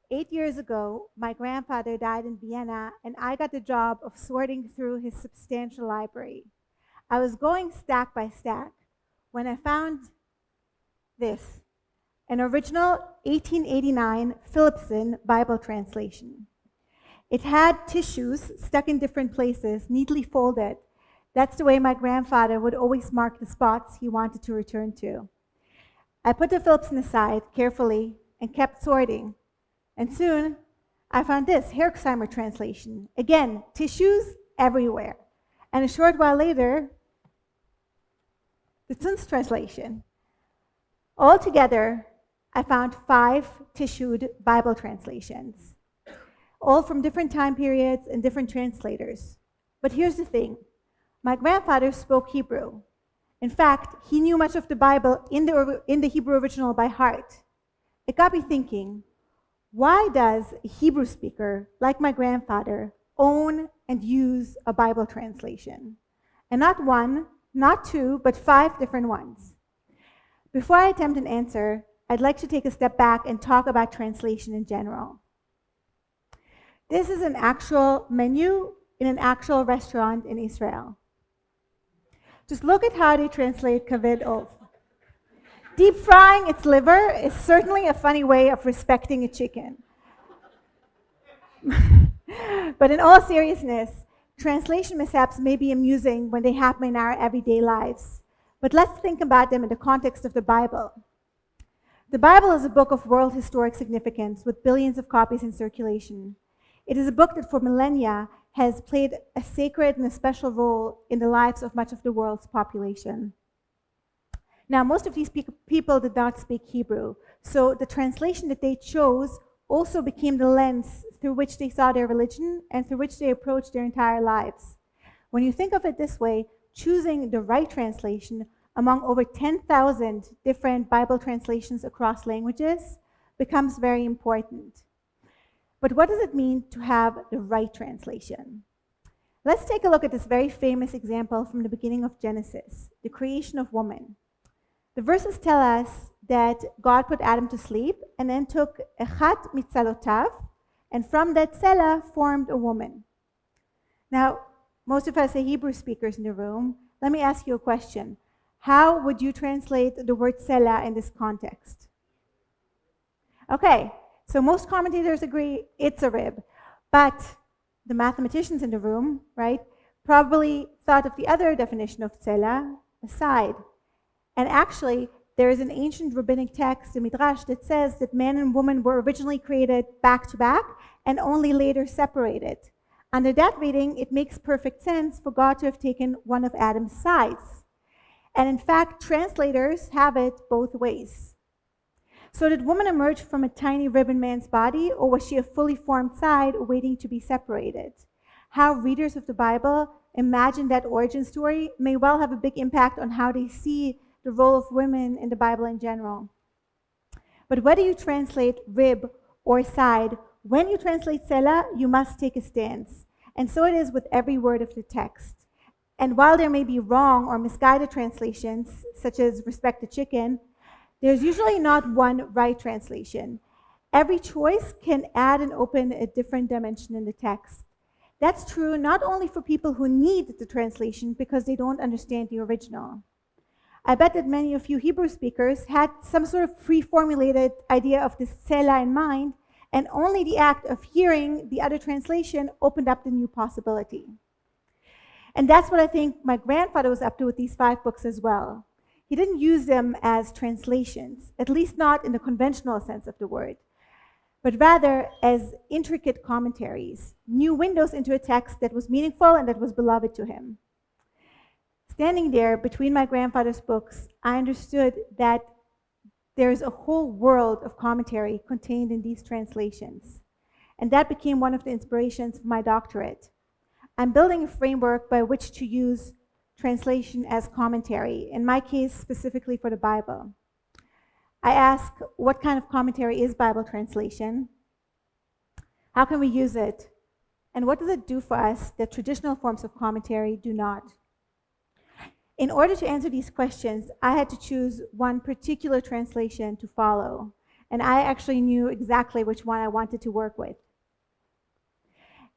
8 years ago, my grandfather died in Vienna, and I got the job of sorting through his substantial library. I was going stack by stack when I found this, an original 1889 Philipson Bible translation. It had tissues stuck in different places, neatly folded. That's the way my grandfather would always mark the spots he wanted to return to. I put the Philipson aside carefully and kept sorting. And soon, I found this Herxheimer translation. Again, tissues everywhere. And a short while later, the Zunz translation. Altogether, I found 5 tissued Bible translations, all from different time periods and different translators. But here's the thing. My grandfather spoke Hebrew. In fact, he knew much of the Bible in the Hebrew original by heart. It got me thinking, why does a Hebrew speaker like my grandfather own and use a Bible translation? And not one, not 2, but 5 different ones. Before I attempt an answer, I'd like to take a step back and talk about translation in general. This is an actual menu in an actual restaurant in Israel. Just look at how they translate kaved of. Deep frying its liver is certainly a funny way of respecting a chicken. But in all seriousness, translation mishaps may be amusing when they happen in our everyday lives. But let's think about them in the context of the Bible. The Bible is a book of world historic significance with billions of copies in circulation. It is a book that for millennia has played a sacred and a special role in the lives of much of the world's population. Now, most of these people did not speak Hebrew, so the translation that they chose also became the lens through which they saw their religion and through which they approached their entire lives. When you think of it this way, choosing the right translation among over 10,000 different Bible translations across languages becomes very important. But what does it mean to have the right translation? Let's take a look at this very famous example from the beginning of Genesis, the creation of woman. The verses tell us that God put Adam to sleep and then took echat mitzalotav, and from that tsela formed a woman. Now, most of us are Hebrew speakers in the room. Let me ask you a question. How would you translate the word tsela in this context? Okay, so most commentators agree it's a rib, but the mathematicians in the room, right, probably thought of the other definition of tsela, a side. And actually, there is an ancient rabbinic text, the Midrash, that says that man and woman were originally created back to back and only later separated. Under that reading, it makes perfect sense for God to have taken one of Adam's sides. And in fact, translators have it both ways. So did woman emerge from a tiny rib in man's body, or was she a fully formed side waiting to be separated? How readers of the Bible imagine that origin story may well have a big impact on how they see the role of women in the Bible in general. But whether you translate rib or side, when you translate tsela, you must take a stance. And so it is with every word of the text. And while there may be wrong or misguided translations, such as respect the chicken, there's usually not one right translation. Every choice can add and open a different dimension in the text. That's true not only for people who need the translation because they don't understand the original. I bet that many of you Hebrew speakers had some sort of pre-formulated idea of this tsela in mind, and only the act of hearing the other translation opened up the new possibility. And that's what I think my grandfather was up to with these 5 books as well. He didn't use them as translations, at least not in the conventional sense of the word, but rather as intricate commentaries, new windows into a text that was meaningful and that was beloved to him. Standing there between my grandfather's books, I understood that there's a whole world of commentary contained in these translations. And that became one of the inspirations for my doctorate. I'm building a framework by which to use translation as commentary, in my case, specifically for the Bible. I ask, what kind of commentary is Bible translation? How can we use it? And what does it do for us that traditional forms of commentary do not? In order to answer these questions, I had to choose one particular translation to follow. and I actually knew exactly which one I wanted to work with.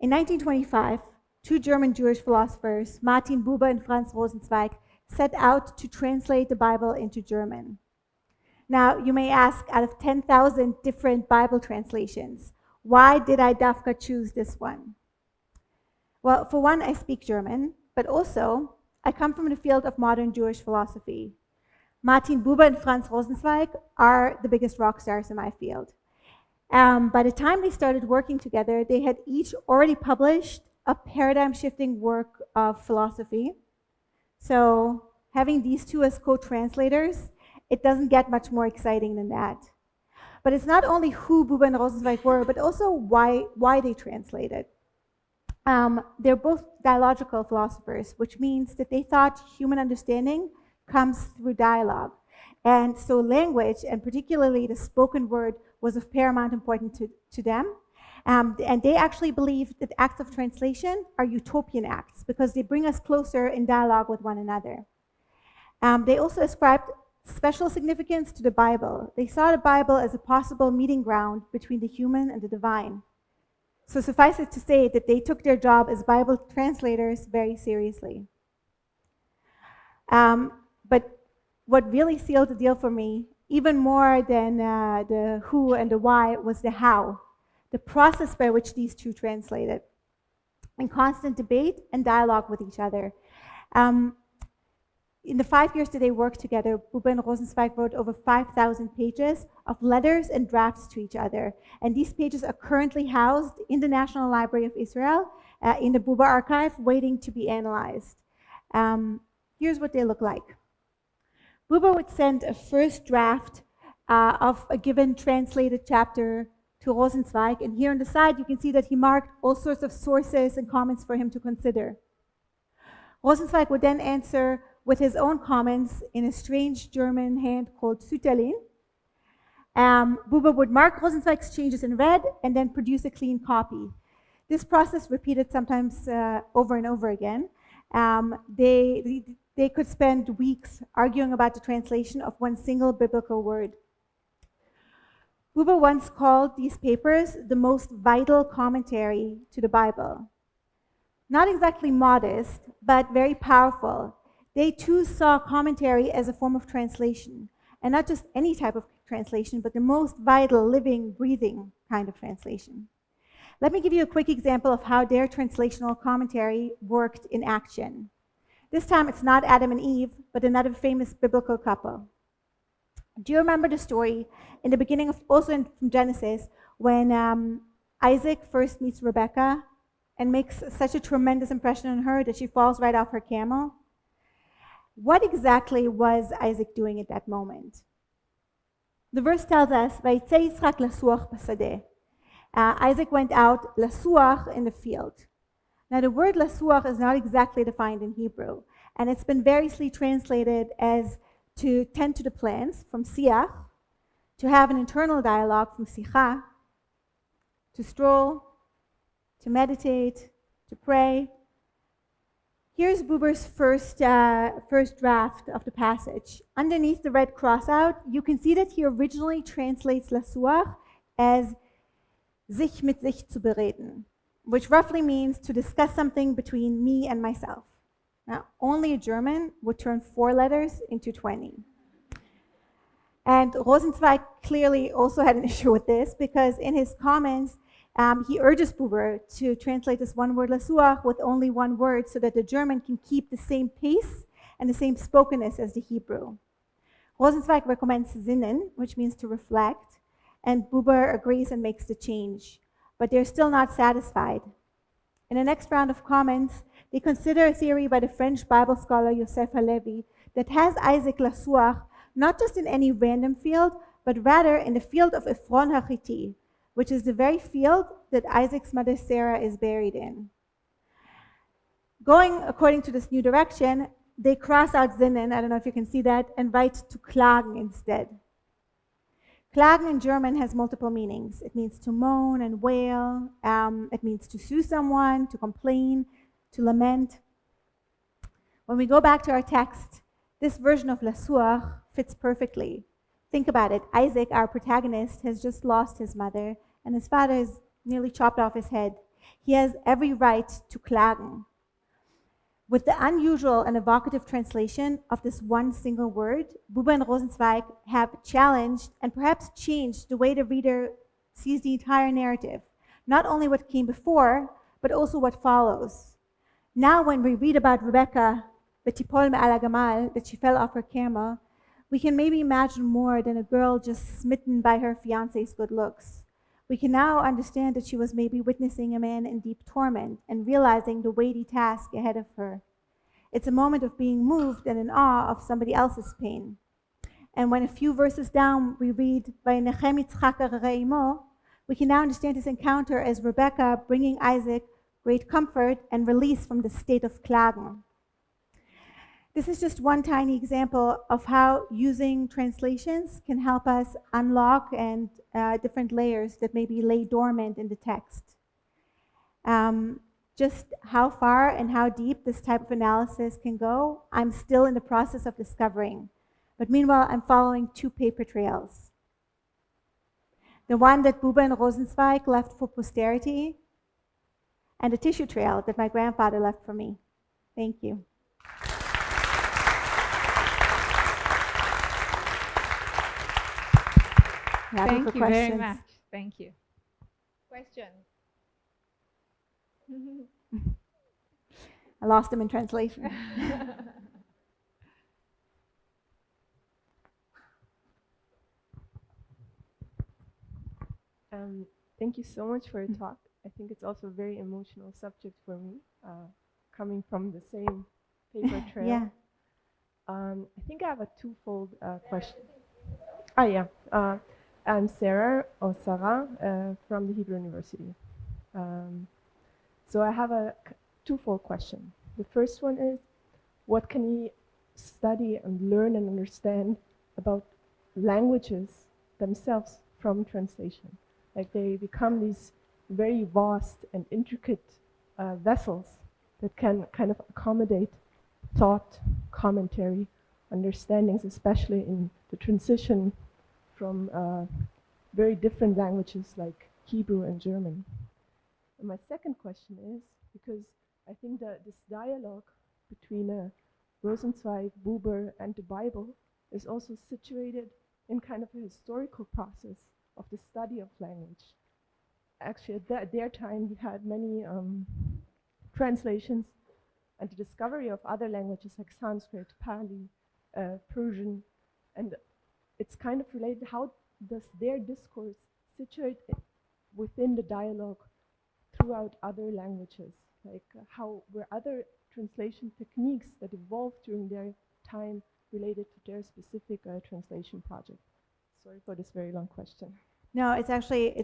In 1925, two German Jewish philosophers, Martin Buber and Franz Rosenzweig, set out to translate the Bible into German. Now, you may ask, out of 10,000 different Bible translations, why did I dafka choose this one? Well, for one, I speak German, but also I come from the field of modern Jewish philosophy. Martin Buber and Franz Rosenzweig are the biggest rock stars in my field. By the time they started working together, they had each already published a paradigm-shifting work of philosophy. So having these two as co-translators, it doesn't get much more exciting than that. But it's not only who Buber and Rosenzweig were, but also why they translated. They're both dialogical philosophers, which means that they thought human understanding comes through dialogue. And so language, and particularly the spoken word, was of paramount importance to them. And they actually believe that acts of translation are utopian acts because they bring us closer in dialogue with one another. They also ascribed special significance to the Bible. They saw the Bible as a possible meeting ground between the human and the divine. So suffice it to say that they took their job as Bible translators very seriously. But what really sealed the deal for me, even more than the who and the why, was the how, the process by which these two translated, in constant debate and dialogue with each other. In the 5 years that they worked together, Buber and Rosenzweig wrote over 5,000 pages of letters and drafts to each other. And these pages are currently housed in the National Library of Israel, in the Buber archive, waiting to be analyzed. Here's what they look like. Buber would send a first draft of a given translated chapter to Rosenzweig, and here on the side you can see that he marked all sorts of sources and comments for him to consider. Rosenzweig would then answer with his own comments in a strange German hand called Sütterlin. Buber would mark Rosenzweig's changes in red and then produce a clean copy. This process repeated sometimes over and over again. They could spend weeks arguing about the translation of one single biblical word. Buber once called these papers the most vital commentary to the Bible. Not exactly modest, but very powerful. They too saw commentary as a form of translation, and not just any type of translation, but the most vital, living, breathing kind of translation. Let me give you a quick example of how their translational commentary worked in action. This time it's not Adam and Eve, but another famous biblical couple. Do you remember the story in the beginning of, also from Genesis, when Isaac first meets Rebecca and makes such a tremendous impression on her that she falls right off her camel? What exactly was Isaac doing at that moment? The verse tells us, "Vaytzei Yitzchak lasuach basadeh." Isaac went out lasuach in the field. Now the word lasuach is not exactly defined in Hebrew, and it's been variously translated as to tend to the plans, from siach, to have an internal dialogue, from sicha, to stroll, to meditate, to pray. Here's Buber's first draft of the passage. Underneath the red crossout, you can see that he originally translates lasuach as sich mit sich zu bereden, which roughly means to discuss something between me and myself. Now, only a German would turn 4 letters into 20. And Rosenzweig clearly also had an issue with this, because in his comments, he urges Buber to translate this one word lasuach with only one word so that the German can keep the same pace and the same spokenness as the Hebrew. Rosenzweig recommends sinnen, which means to reflect, and Buber agrees and makes the change. But they're still not satisfied. In the next round of comments, they consider a theory by the French Bible scholar Yosef Halevi that has Isaac lasuach not just in any random field, but rather in the field of Ephron HaChiti, which is the very field that Isaac's mother Sarah is buried in. Going according to this new direction, they cross out sinnen, I don't know if you can see that, and write to klagen instead. Klagen in German has multiple meanings. It means to moan and wail. It means to sue someone, to complain, to lament. When we go back to our text, this version of lasuach fits perfectly. Think about it. Isaac, our protagonist, has just lost his mother, and his father has nearly chopped off his head. He has every right to klagen. With the unusual and evocative translation of this one single word, Buber and Rosenzweig have challenged and perhaps changed the way the reader sees the entire narrative. Not only what came before, but also what follows. Now when we read about Rebecca, Betipol me'ala gamal, that she fell off her camel, we can maybe imagine more than a girl just smitten by her fiance's good looks. We can now understand that she was maybe witnessing a man in deep torment and realizing the weighty task ahead of her. It's a moment of being moved and in awe of somebody else's pain. And when a few verses down we read, "Vayinechem Yitzchak ararei imo," we can now understand his encounter as Rebecca bringing Isaac great comfort and release from the state of klagen. This is just one tiny example of how using translations can help us unlock and different layers that maybe lay dormant in the text. Just how far and how deep this type of analysis can go, I'm still in the process of discovering. But meanwhile, I'm following two paper trails. The one that Buber and Rosenzweig left for posterity, and a tissue trail that my grandfather left for me. Thank you. Thank you very much. Thank you. Questions? I lost them in translation. Thank you so much for your talk. I think it's also a very emotional subject for me, coming from the same paper trail. Yeah. I think I have a twofold question. I'm Sarah from the Hebrew University. So I have a twofold question. The first one is, what can we study and learn and understand about languages themselves from translation? Like they become these very vast and intricate vessels that can kind of accommodate thought, commentary, understandings, especially in the transition from very different languages like Hebrew and German. And my second question is, because I think that this dialogue between Rosenzweig, Buber, and the Bible is also situated in kind of a historical process of the study of language. Actually, at their time, we had many translations and the discovery of other languages like Sanskrit, Pali, Persian, and it's kind of related. How does their discourse situate within the dialogue throughout other languages? Like how were other translation techniques that evolved during their time related to their specific translation project? Sorry for this very long question. No, it's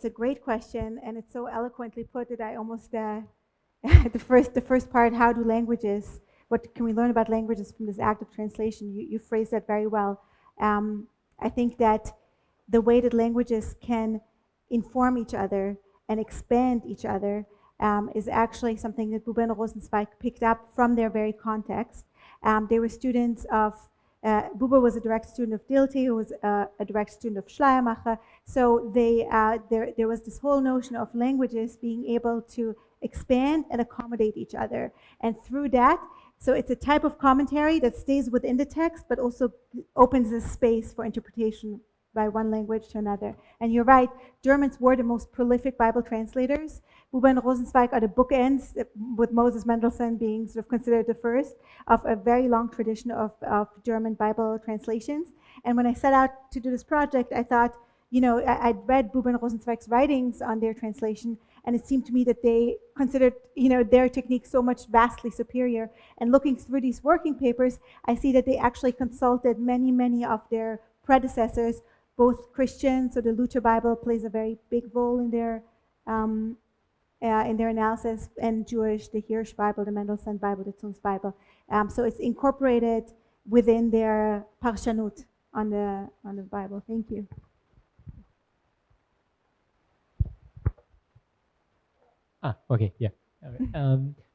a great question, and it's so eloquently put that I almost the first part, how do languages, what can we learn about languages from this act of translation? You phrased that very well. I think that the way that languages can inform each other and expand each other is actually something that Buber and Rosenzweig picked up from their very context. They were students of Buber was a direct student of Dilthey, who was a direct student of Schleiermacher. So there was this whole notion of languages being able to expand and accommodate each other. And through that, so it's a type of commentary that stays within the text, but also opens a space for interpretation by one language to another. And you're right, Germans were the most prolific Bible translators. Buber and Rosenzweig are the bookends, with Moses Mendelssohn being sort of considered the first of a very long tradition of German Bible translations. And when I set out to do this project, I thought, I'd read Buber and Rosenzweig's writings on their translation, and it seemed to me that they considered, their technique so much vastly superior. And looking through these working papers, I see that they actually consulted many of their predecessors, both Christian, so the Luther Bible plays a very big role in their analysis, and Jewish, the Hirsch Bible, the Mendelssohn Bible, the Zunz Bible. So it's incorporated within their parshanut on the Bible. Thank you. Okay, yeah.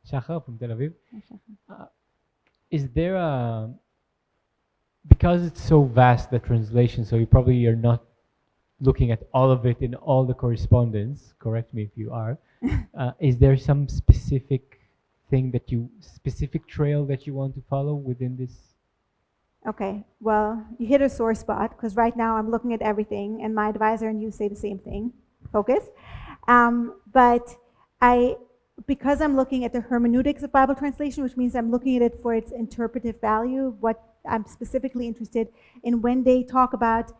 Shachar from Tel Aviv. Is there because it's so vast, the translation, so you probably are not looking at all of it in all the correspondence. Correct me if you are. Is there some specific specific trail that you want to follow within this? Okay, well, you hit a sore spot because right now I'm looking at everything, and my advisor and you say the same thing. Focus. But because I'm looking at the hermeneutics of Bible translation, which means I'm looking at it for its interpretive value, what I'm specifically interested in when they talk about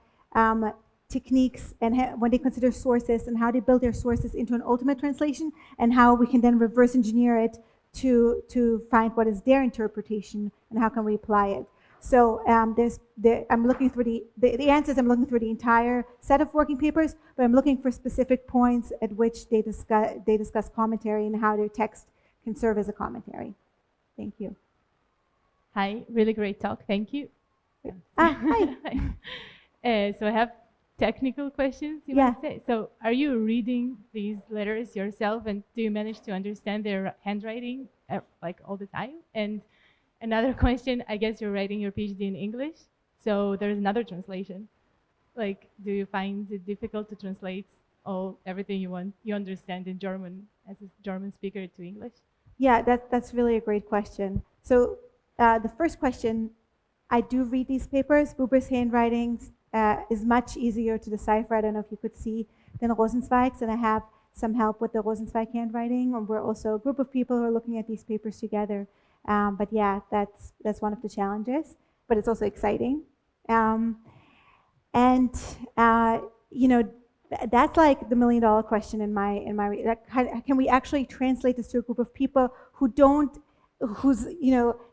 techniques and when they consider sources and how they build their sources into an ultimate translation, and how we can then reverse engineer it to find what is their interpretation and how can we apply it. So I'm looking through the answers. I'm looking through the entire set of working papers, but I'm looking for specific points at which they discuss commentary and how their text can serve as a commentary. Thank you. Hi, really great talk. Thank you. Hi. So I have technical questions, you might say. So are you reading these letters yourself, and do you manage to understand their handwriting like all the time? And another question, I guess you're writing your PhD in English, so there's another translation. Like, do you find it difficult to translate everything you understand in German as a German speaker to English? Yeah, that's really a great question. So the first question, I do read these papers. Buber's handwriting is much easier to decipher. I don't know if you could see than Rosenzweig's, and I have some help with the Rosenzweig handwriting. And we're also a group of people who are looking at these papers together. But yeah, that's one of the challenges, but it's also exciting. You know, that's like the $1 million question in my can we actually translate this to a group of people whose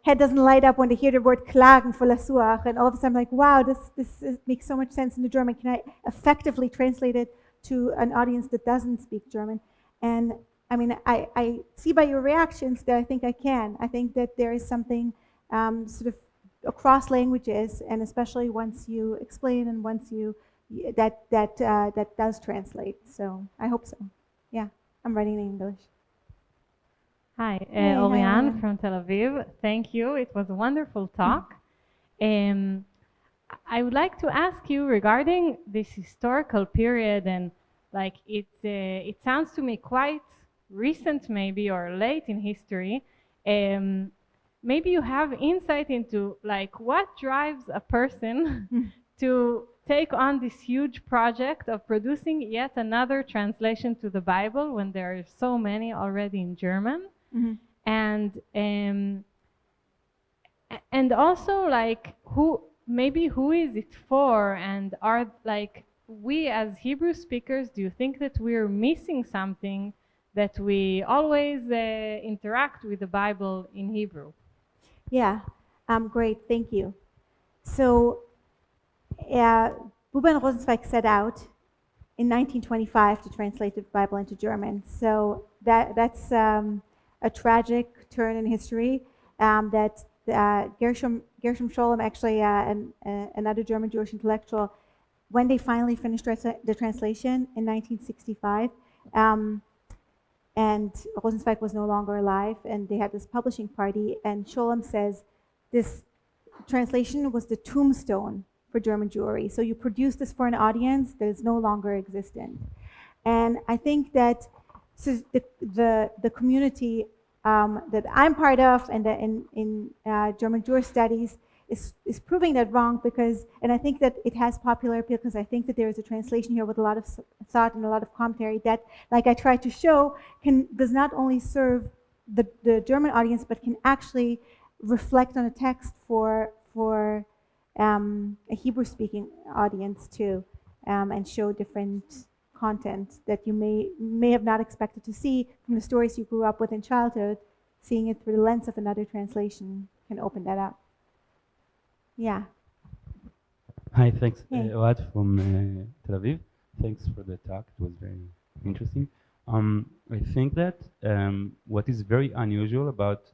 head doesn't light up when they hear the word klagen for Lasuach, and all of a sudden like, wow, this makes so much sense in the German. Can I effectively translate it to an audience that doesn't speak German? And I mean, I see by your reactions that I think I can. I think that there is something sort of across languages, and especially once you explain and once you that does translate. So I hope so. Yeah, I'm writing in English. Hi, Oriane from Tel Aviv. Thank you. It was a wonderful talk. I would like to ask you regarding this historical period, and like it sounds to me quite recent, maybe, or late in history. Maybe you have insight into like what drives a person to take on this huge project of producing yet another translation to the Bible when there are so many already in German. Mm-hmm. And also like who is it for, and are like we as Hebrew speakers, do you think that we're missing something that we always interact with the Bible in Hebrew? Yeah, great, thank you. So Buber and Rosenzweig set out in 1925 to translate the Bible into German. So that's a tragic turn in history that Gershom Scholem, actually another German Jewish intellectual, when they finally finished the translation in 1965, and Rosenzweig was no longer alive, and they had this publishing party, and Scholem says this translation was the tombstone for German Jewry. So you produce this for an audience that is no longer existent. And I think that the community that I'm part of and in German Jewish studies is proving that wrong, and I think that it has popular appeal because I think that there is a translation here with a lot of thought and a lot of commentary that, like I tried to show, does not only serve the German audience but can actually reflect on a text for a Hebrew-speaking audience too, and show different content that you may have not expected to see from the stories you grew up with in childhood. Seeing it through the lens of another translation can open that up. Yeah. Hi, thanks. Hey. Oad from Tel Aviv. Thanks for the talk. It was very interesting. I think that what is very unusual about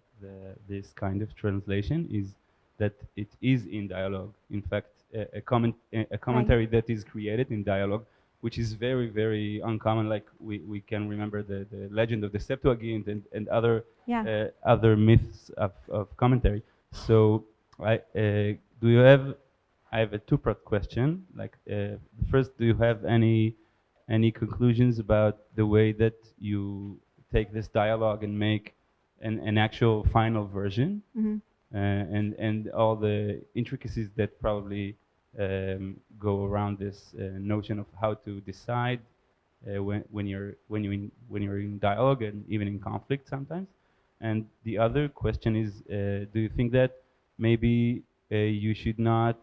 this kind of translation is that it is in dialogue. In fact, a commentary that is created in dialogue, which is very, very uncommon. Like we can remember the legend of the Septuagint and other myths of commentary. So do you have I have a two-part question. Like, first, do you have any conclusions about the way that you take this dialogue and make an actual final version, and all the intricacies that probably go around this notion of how to decide when you're in dialogue and even in conflict sometimes. And the other question is, do you think that maybe you should not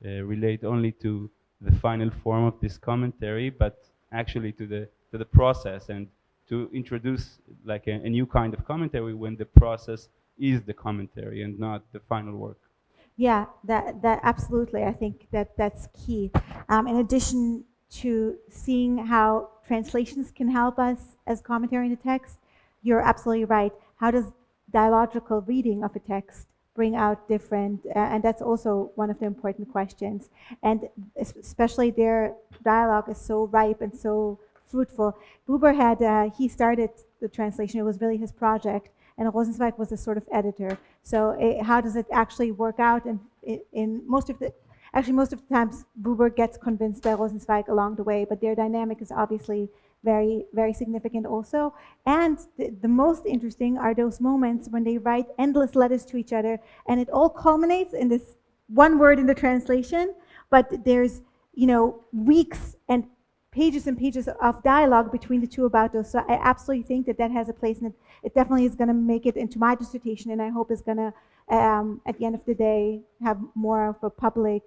relate only to the final form of this commentary, but actually to the process, and to introduce like a new kind of commentary when the process is the commentary and not the final work? Yeah, that absolutely. I think that's key. In addition to seeing how translations can help us as commentary in the text, you're absolutely right. How does dialogical reading of a text bring out different, and that's also one of the important questions. And especially their dialogue is so ripe and so fruitful. Buber had, he started the translation, it was really his project, and Rosenzweig was a sort of editor. So how does it actually work out? And in most of the times, Buber gets convinced by Rosenzweig along the way, but their dynamic is obviously very, very significant also. And the most interesting are those moments when they write endless letters to each other, and it all culminates in this one word in the translation, but there's, weeks and pages of dialogue between the two about those. So I absolutely think that has a place, and it definitely is going to make it into my dissertation, and I hope it's going to, at the end of the day, have more of a public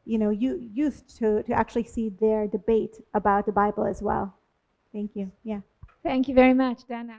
used to actually see their debate about the Bible as well. Thank you. Yeah. Thank you very much, Dana.